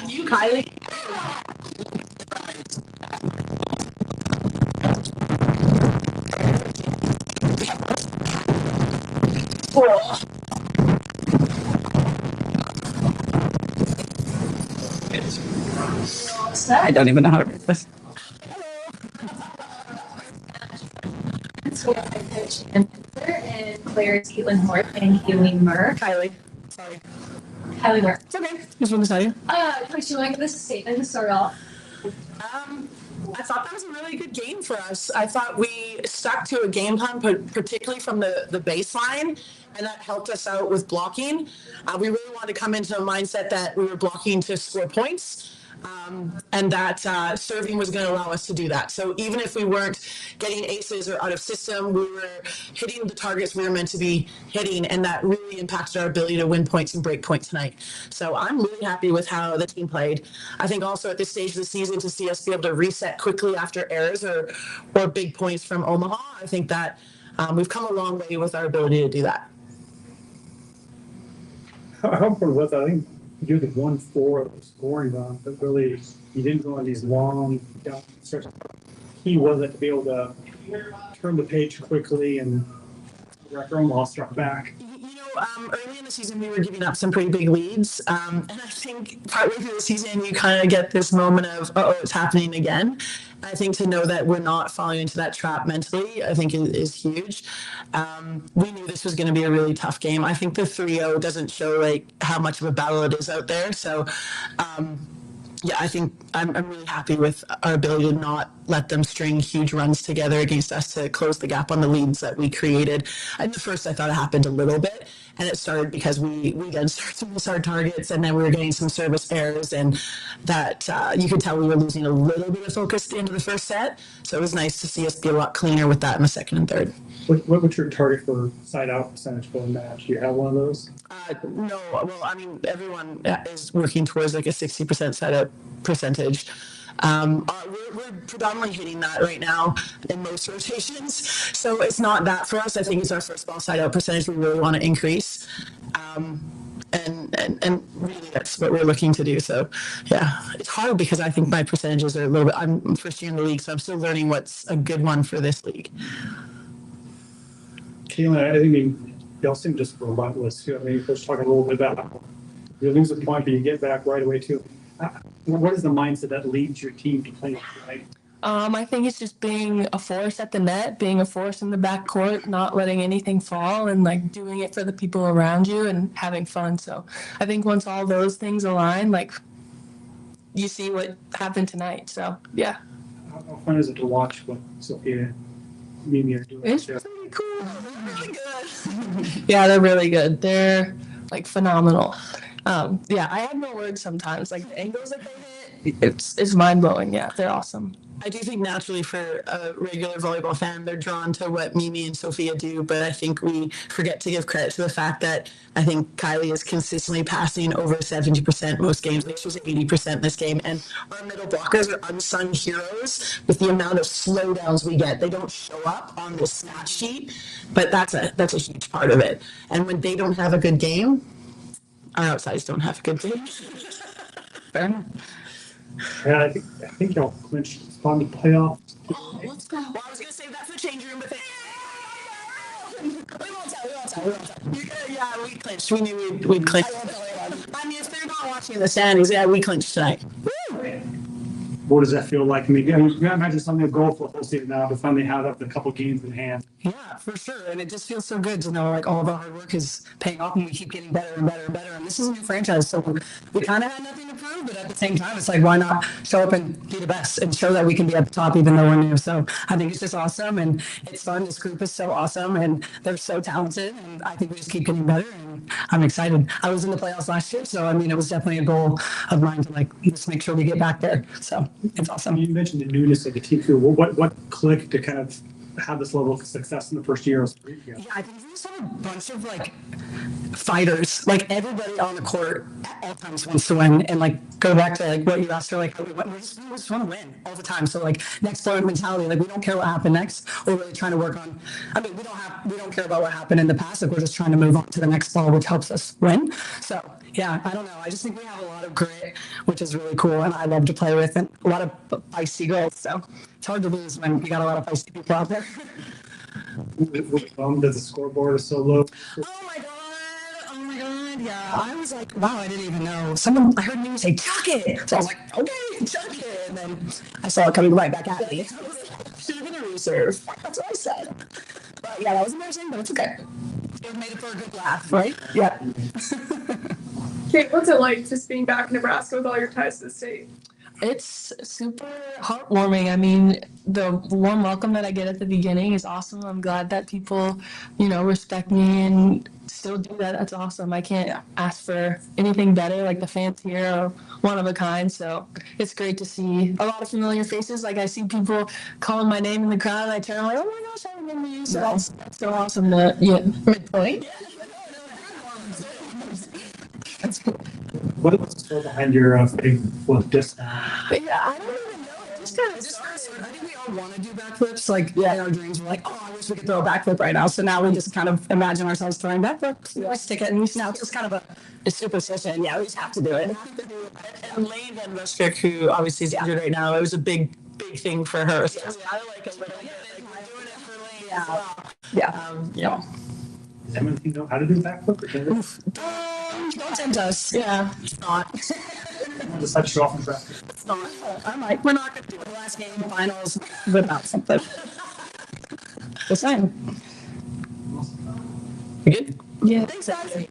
You, Kylie. I don't even know how to read this. So I coach and Claire is Caitlin Hort and Kayleen Murr. Kylie. Sorry. Kylie Murr. It's okay. Just want to tell you. Coach, do you want to give us a statement to start off? I thought that was a really good game for us. I thought we stuck to a game plan, particularly from the baseline, and that helped us out with blocking. We really wanted to come into a mindset that we were blocking to score points. And that serving was going to allow us to do that. So even if we weren't getting aces or out of system, we were hitting the targets we were meant to be hitting, and that really impacted our ability to win points and break points tonight. So I'm really happy with how the team played. I think also at this stage of the season, to see us be able to reset quickly after errors or big points from Omaha, I think that we've come a long way with our ability to do that. How important was that? I think you did 1-4 of the scoring run, but really you didn't go on these long down stretches. Key was it to be able to turn the page quickly and wreck Omaha struck back. Early in the season, we were giving up some pretty big leads. And I think partway through the season, you kind of get this moment of, oh, it's happening again. I think to know that we're not falling into that trap mentally, I think is huge. We knew this was going to be a really tough game. I think the 3-0 doesn't show like how much of a battle it is out there. So, yeah, I think I'm really happy with our ability to not let them string huge runs together against us to close the gap on the leads that we created. And the first, I thought it happened a little bit, and it started because we then started to miss our targets, and then we were getting some service errors, and that you could tell we were losing a little bit of focus at the end of the first set. So it was nice to see us be a lot cleaner with that in the second and third. What's your target for side-out percentage for the match? Do you have one of those? No. Well, I mean, everyone is working towards like a 60% side-out percentage. We're predominantly hitting that right now in most rotations. So it's not that for us. I think it's our first ball side-out percentage we really want to increase. And really that's what we're looking to do. So yeah, it's hard because I think my percentages are a little bit, I'm first year in the league, so I'm still learning what's a good one for this league. Caitlin, I think y'all seem just relentless too. I mean, first talking a little bit about you lose a point, but you get back right away too. What is the mindset that leads your team to play right? I think it's just being a force at the net, being a force in the backcourt, not letting anything fall, and like doing it for the people around you and having fun. So I think once all those things align, like you see what happened tonight. So yeah. How fun is it to watch what Sophia and Mimi are doing? It's pretty cool. They're really good. Yeah, they're really good. They're like phenomenal. Yeah, I have no words sometimes. Like the angles that they hit, it's mind blowing. Yeah, they're awesome. I do think naturally for a regular volleyball fan, they're drawn to what Mimi and Sophia do, but I think we forget to give credit to the fact that I think Kylie is consistently passing over 70% most games. I think she was 80% this game, and our middle blockers are unsung heroes with the amount of slowdowns we get. They don't show up on the stat sheet, but that's a huge part of it. And when they don't have a good game, our outsides don't have a good game. Fair enough. Yeah, I think y'all clinched on the playoffs. Oh, let's go. Well, I was going to save that for the change room, but we won't tell. Yeah, we clinched. We knew we'd clinch. I mean, if they're not watching the standings, yeah, we clinched tonight. Woo! What does that feel like? I mean, you imagine something a goal for the whole season now to finally have up a couple games in hand. Yeah, for sure. And it just feels so good to know like all of our hard work is paying off and we keep getting better and better and better. And this is a new franchise. So we kind of had nothing to prove, but at the same time, it's like, why not show up and be the best and show that we can be at the top even though we're new. So I think it's just awesome and it's fun. This group is so awesome and they're so talented. And I think we just keep getting better and I'm excited. I was in the playoffs last year. So, I mean, it was definitely a goal of mine to like, just make sure we get back there. So it's awesome. You mentioned the newness of the team. What clicked to kind of have this level of success in the first year. Yeah, I think we just have a bunch of like fighters. Like everybody on the court at all times wants to win. And like go back to like what you asked her, like how we just want to win all the time. So like next floor mentality, like we don't care what happened next. We're really trying to work on. I mean, we don't care about what happened in the past. Like we're just trying to move on to the next ball, which helps us win. So yeah, I don't know. I just think we have a lot of grit, which is really cool, and I love to play with, and a lot of feisty girls. So it's hard to lose when you got a lot of feisty people out there. We're bummed that the scoreboard is so low. Oh my god! Oh my god! Yeah, I was like, wow, I didn't even know. Someone, I heard me say, "Chuck it!" So I was like, okay, chuck it, and then I saw it coming right back at me. Should have been a reserve. That's what I said. But yeah, that was embarrassing, but it's okay. It made it for a good laugh, right? Yeah. Kate, what's it like just being back in Nebraska with all your ties to the state? It's super heartwarming. I mean, the warm welcome that I get at the beginning is awesome. I'm glad that people, respect me and still do that. That's awesome. I can't ask for anything better. Like the fans here are one of a kind. So it's great to see a lot of familiar faces. Like I see people calling my name in the crowd and I turn, I'm like, oh my gosh, I remember you. So that's so awesome to, midpoint. That's cool. What was the story behind your big flip disc? But yeah, I don't even know. It just kind of I think we all want to do backflips. Like, in our dreams, we're like, oh, I wish we could throw a backflip right now. So now we just kind of imagine ourselves throwing backflips. We stick it, and now it's just kind of a superstition. Yeah, we just have to do it. And Lane Van Westrik, who obviously is injured right now, it was a big thing for her. So I like a little bit. We're doing it for Lane. Yeah. Does anyone know how to do a backflip? Or can they Don't tempt us. yeah. It's not. just have to show off in practice? It's not. I'm like, we're not going to do it. The last game, finals, without something. The same. You good? Yeah. Thanks, guys.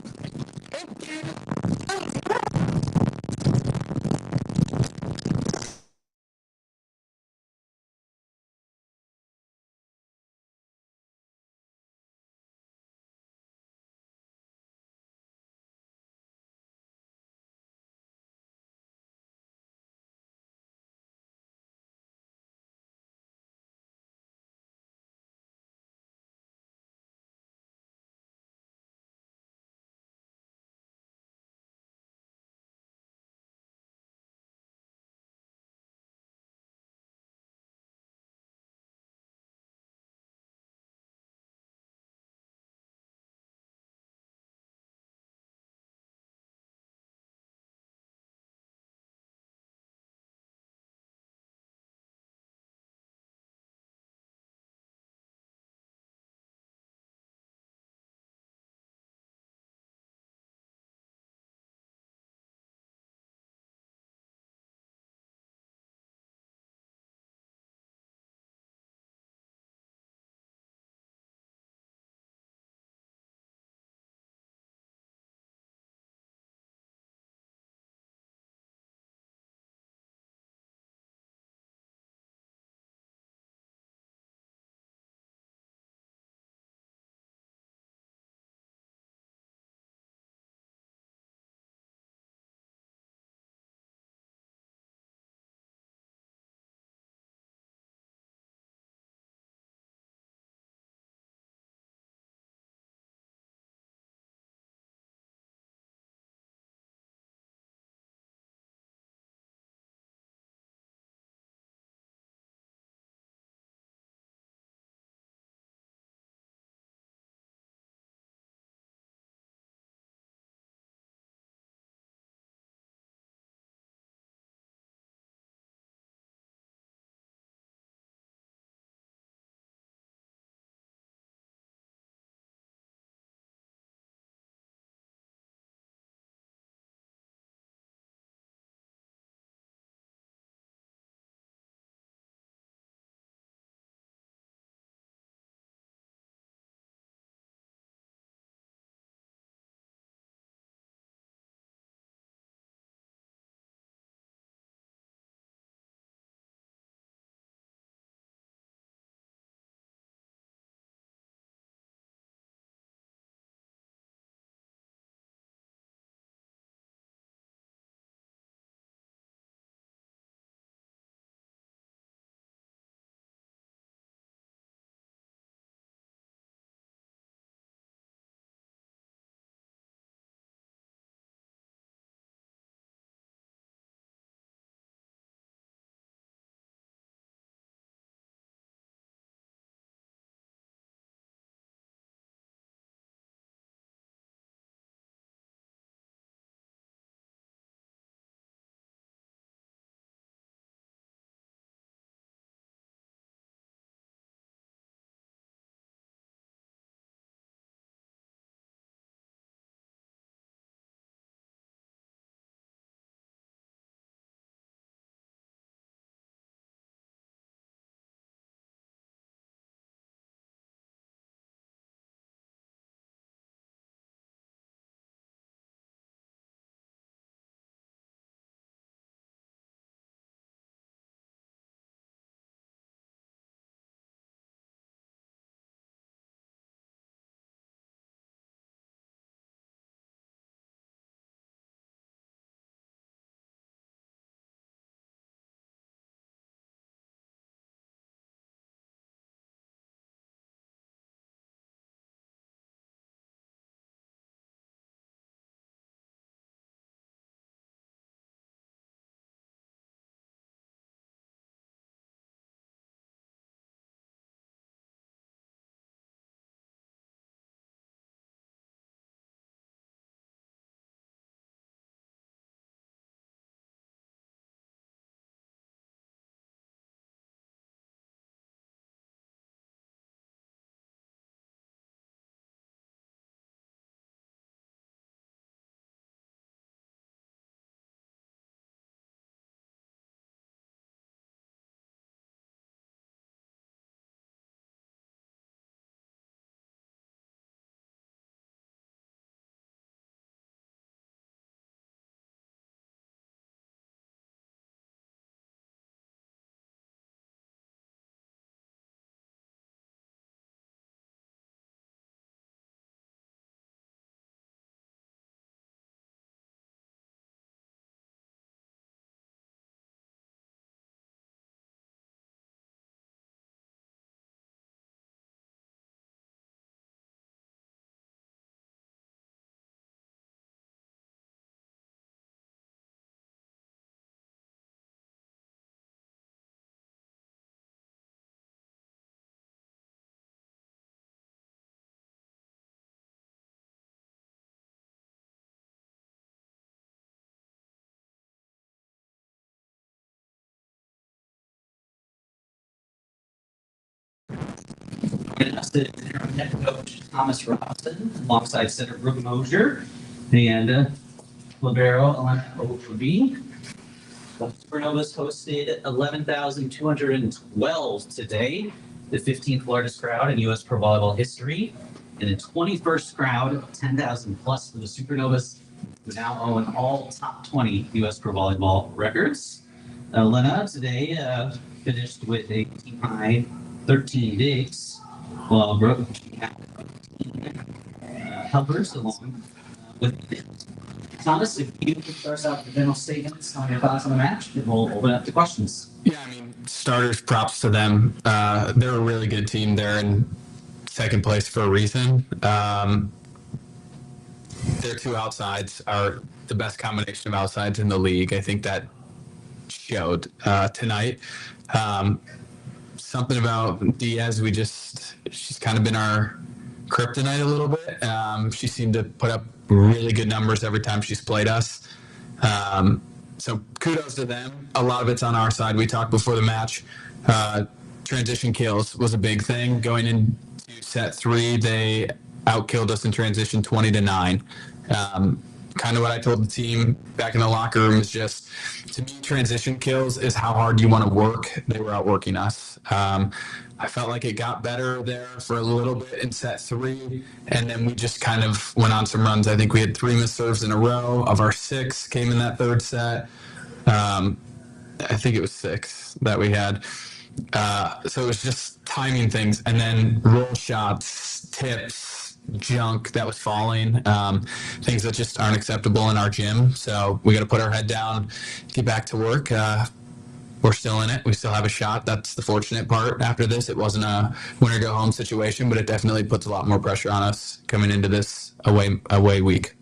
Joining us is our head coach Thomas Robinson, alongside center Brooke Mosier and libero Elena Obi. The Supernovas hosted 11,212 today, the 15th largest crowd in U.S. Pro Volleyball history, and the 21st crowd of 10,000 plus for the Supernovas, who now own all top 20 U.S. Pro Volleyball records. Elena today finished with a team high 13 digs, while Brooke had 15 helpers along with it. Thomas, if you could start us out with the general statements on your thoughts on the match, and we'll open up to questions. Yeah, I mean, starters, props to them. They're a really good team. They're in second place for a reason. Their two outsides are the best combination of outsides in the league. I think that showed tonight. Something about Diaz, she's kind of been our kryptonite a little bit. She seemed to put up really good numbers every time she's played us. So kudos to them. A lot of it's on our side. We talked before the match. Transition kills was a big thing. Going into set 3, they outkilled us in transition 20-9. Kind of what I told the team back in the locker room is just, to me, transition kills is how hard you want to work. They were outworking us. I felt like it got better there for a little bit in set 3, and then we just kind of went on some runs. I think we had 3 missed serves in a row. Of our 6 came in that third set. I think it was 6 that we had. So it was just timing things, and then roll shots, tips, junk that was falling, things that just aren't acceptable in our gym. So we got to put our head down, get back to work. We're still in it. We still have a shot. That's the fortunate part. After this, it wasn't a winner go home situation, but it definitely puts a lot more pressure on us coming into this away week.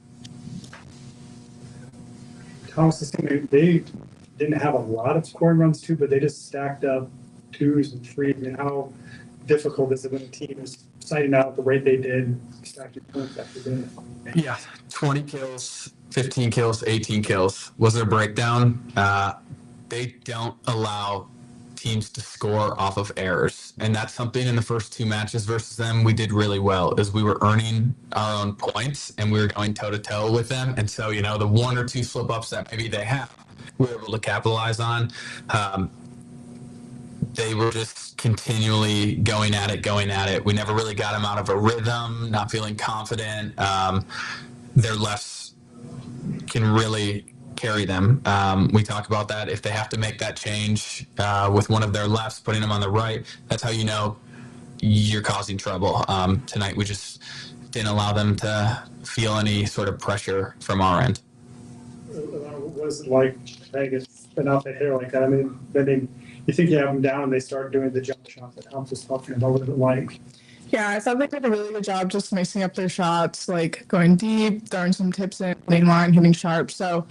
Thomas, they didn't have a lot of scoring runs too, but they just stacked up 2s and 3s. And how difficult is it when a team is citing out the rate they did, stacking points after day? Yeah, 20 kills, 15 kills, 18 kills was their breakdown. They don't allow teams to score off of errors, and that's something in the first 2 matches versus them we did really well, is we were earning our own points and we were going toe to toe with them. And so, the 1 or 2 slip ups that maybe they have, we were able to capitalize on. They were just continually going at it. We never really got them out of a rhythm, not feeling confident. Their lefts can really carry them. We talk about that. If they have to make that change with one of their lefts, putting them on the right, that's how you know you're causing trouble. Tonight, we just didn't allow them to feel any sort of pressure from our end. What is it like Vegas spin out that hair like that? I mean, then you think you have them down and they start doing the jump shots that helps us talking about what is it like? Yeah, I thought they did a really good job just mixing up their shots, like going deep, throwing some tips in, lane line, hitting sharp. So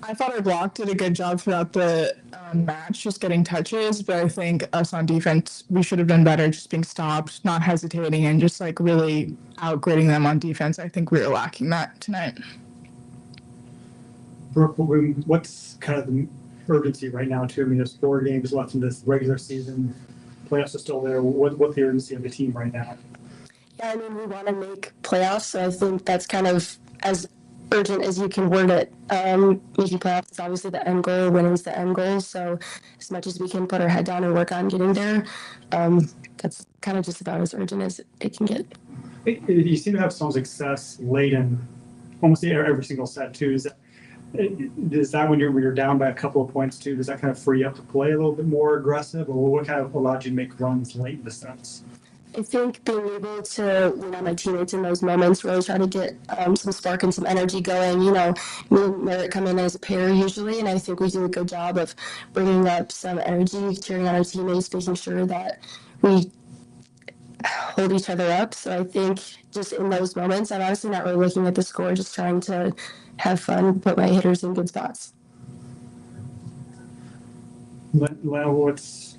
I thought our block did a good job throughout the match, just getting touches. But I think us on defense, we should have done better, just being stopped, not hesitating, and just like really outgritting them on defense. I think we were lacking that tonight. Brooke, what's kind of the urgency right now too? I mean, there's 4 games left in this regular season. Playoffs are still there. What's the urgency of the team right now? Yeah, I mean, we want to make playoffs, so I think that's kind of as urgent as you can word it. Making playoffs is obviously the end goal, winning's the end goal, so as much as we can put our head down and work on getting there, that's kind of just about as urgent as it can get. You seem to have some success late in almost every single set too. Is that when you're down by a couple of points too? Does that kind of free you up to play a little bit more aggressive, or what kind of allowed you to make runs late in the sets? I think being able to win on my teammates in those moments, really try to get some spark and some energy going. Me and Merritt come in as a pair usually, and I think we do a good job of bringing up some energy, cheering on our teammates, making sure that we hold each other up. So I think just in those moments, I'm honestly not really looking at the score, just trying to have fun, put my hitters in good spots. What's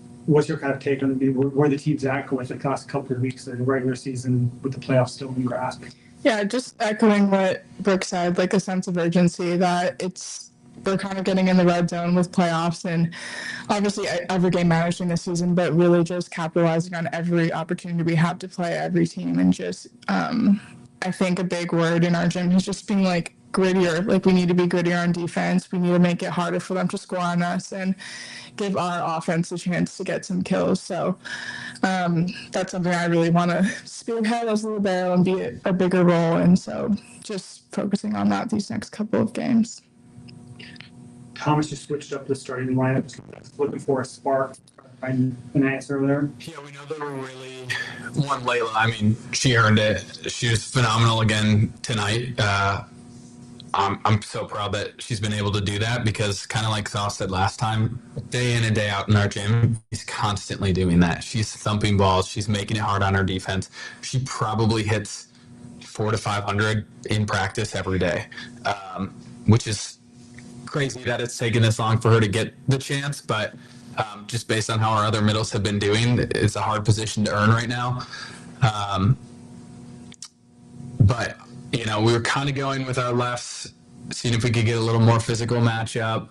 your kind of take on where the team's at with the last couple of weeks of the regular season with the playoffs still in grasp? Yeah, just echoing what Brooke said, like a sense of urgency that it's we're kind of getting in the red zone with playoffs and obviously every game managing this season, but really just capitalizing on every opportunity we have to play every team. And just, I think a big word in our gym is just being like grittier. Like we need to be grittier on defense. We need to make it harder for them to score on us and give our offense a chance to get some kills. So that's something I really want to spearhead as a little bit and be a bigger role. And so just focusing on that these next couple of games. Thomas just switched up the starting lineup, looking for a spark. Find an answer there. Yeah, we know that we're really one Layla. I mean, she earned it. She was phenomenal again tonight. I'm so proud that she's been able to do that because kind of like Saw said last time, day in and day out in our gym, she's constantly doing that. She's thumping balls. She's making it hard on our defense. She probably hits 400 to 500 in practice every day, which is crazy that it's taken this long for her to get the chance, but just based on how our other middles have been doing, it's a hard position to earn right now. But, you know, we were kind of going with our lefts, seeing if we could get a little more physical matchup,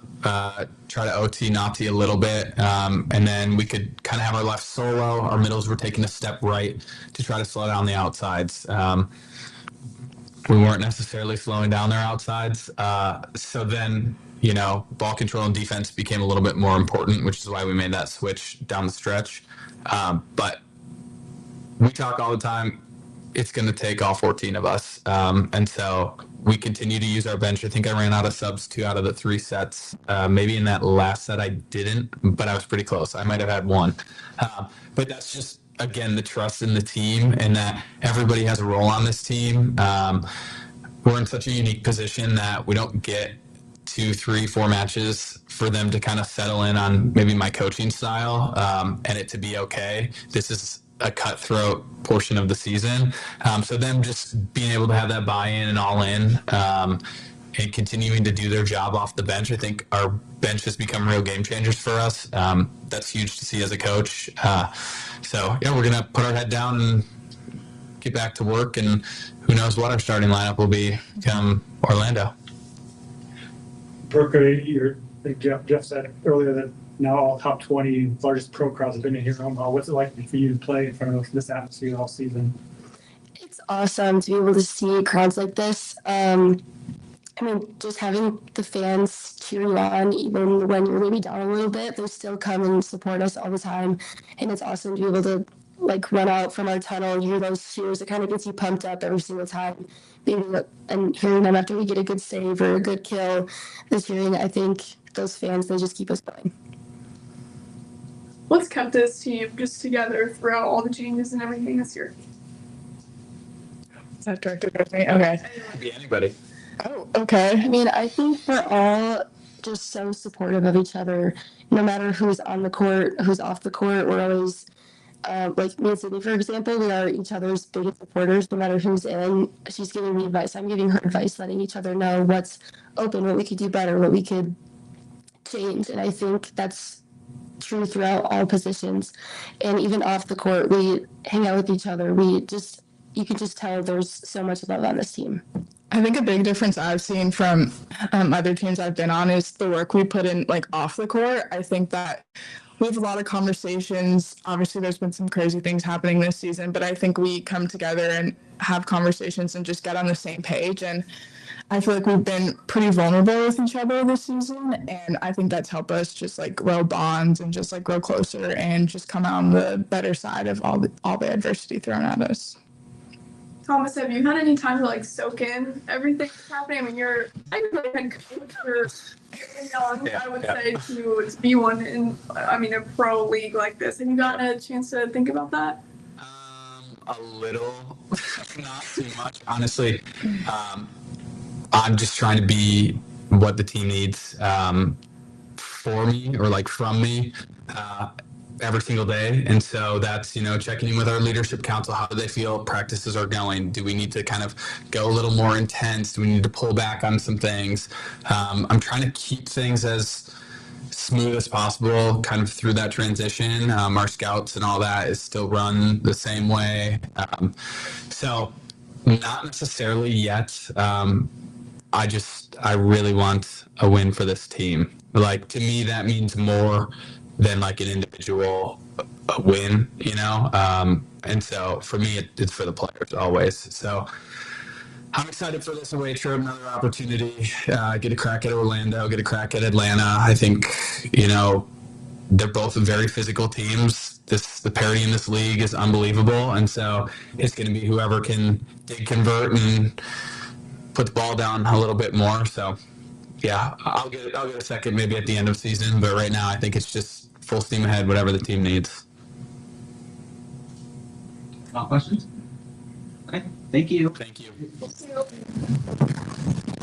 try to OT, Nati a little bit, and then we could kind of have our left solo. Our middles were taking a step right to try to slow down the outsides. We weren't necessarily slowing down their outsides. So then, you know, ball control and defense became a little bit more important, which is why we made that switch down the stretch. But we talk all the time, it's going to take all 14 of us. And so we continue to use our bench. I think I ran out of subs 2 out of the 3 sets. Maybe in that last set I didn't, but I was pretty close. I might have had 1. But that's just, again, the trust in the team and that everybody has a role on this team. We're in such a unique position that we don't get 2, 3, 4 matches for them to kind of settle in on maybe my coaching style and it to be okay. This is a cutthroat portion of the season. So them just being able to have that buy-in and all in and continuing to do their job off the bench. I think our bench has become real game changers for us. That's huge to see as a coach. So yeah, we're going to put our head down and get back to work, and who knows what our starting lineup will be come Orlando. Brooke, like Jeff said earlier that now all top 20 largest pro crowds have been in here in Omaha. What's it like for you to play in front of this atmosphere all season? It's awesome to be able to see crowds like this. I mean, just having the fans cheer you on, even when you're maybe down a little bit, they still come and support us all the time. And it's awesome to be able to like run out from our tunnel and hear those cheers. It kind of gets you pumped up every single time. And hearing them after we get a good save or a good kill, this hearing, I think those fans, they just keep us going. What's kept this team just together throughout all the changes and everything this year? Is that directed towards me? Okay. Could be anybody. Oh, okay. I mean, I think we're all just so supportive of each other. No matter who's on the court, who's off the court, we're always, like me and Sydney, for example, we are each other's biggest supporters. No matter who's in, she's giving me advice, I'm giving her advice, letting each other know what's open, what we could do better, what we could change. And I think that's true throughout all positions. And even off the court, we hang out with each other. You can just tell there's so much love on this team. I think a big difference I've seen from other teams I've been on is the work we put in like off the court. I think that we have a lot of conversations. Obviously, there's been some crazy things happening this season, but I think we come together and have conversations and just get on the same page. And I feel like we've been pretty vulnerable with each other this season. And I think that's helped us just like grow bonds and just like grow closer and just come out on the better side of all the adversity thrown at us. Thomas, have you had any time to like soak in everything that's happening? I mean, you're really head coach for young, I would say, to be one in, I mean, a pro league like this. Have you gotten a chance to think about that? A little, not too much, honestly. I'm just trying to be what the team needs for me or like from me every single day. And so that's, you know, checking in with our leadership council. How do they feel practices are going? Do we need to kind of go a little more intense? Do we need to pull back on some things? I'm trying to keep things as smooth as possible kind of through that transition. Our scouts and all that is still run the same way. So not necessarily yet. I really want a win for this team. Like, to me, that means more than like an individual win, you know? And so for me, it's for the players always. So I'm excited for this away trip, another opportunity. Get a crack at Orlando, get a crack at Atlanta. I think, you know, they're both very physical teams. The parity in this league is unbelievable, and so it's going to be whoever can convert and put the ball down a little bit more. So yeah, I'll get a second maybe at the end of season, but right now I think it's just full steam ahead, whatever the team needs. Questions? Okay, thank you. Thank you. Thank you.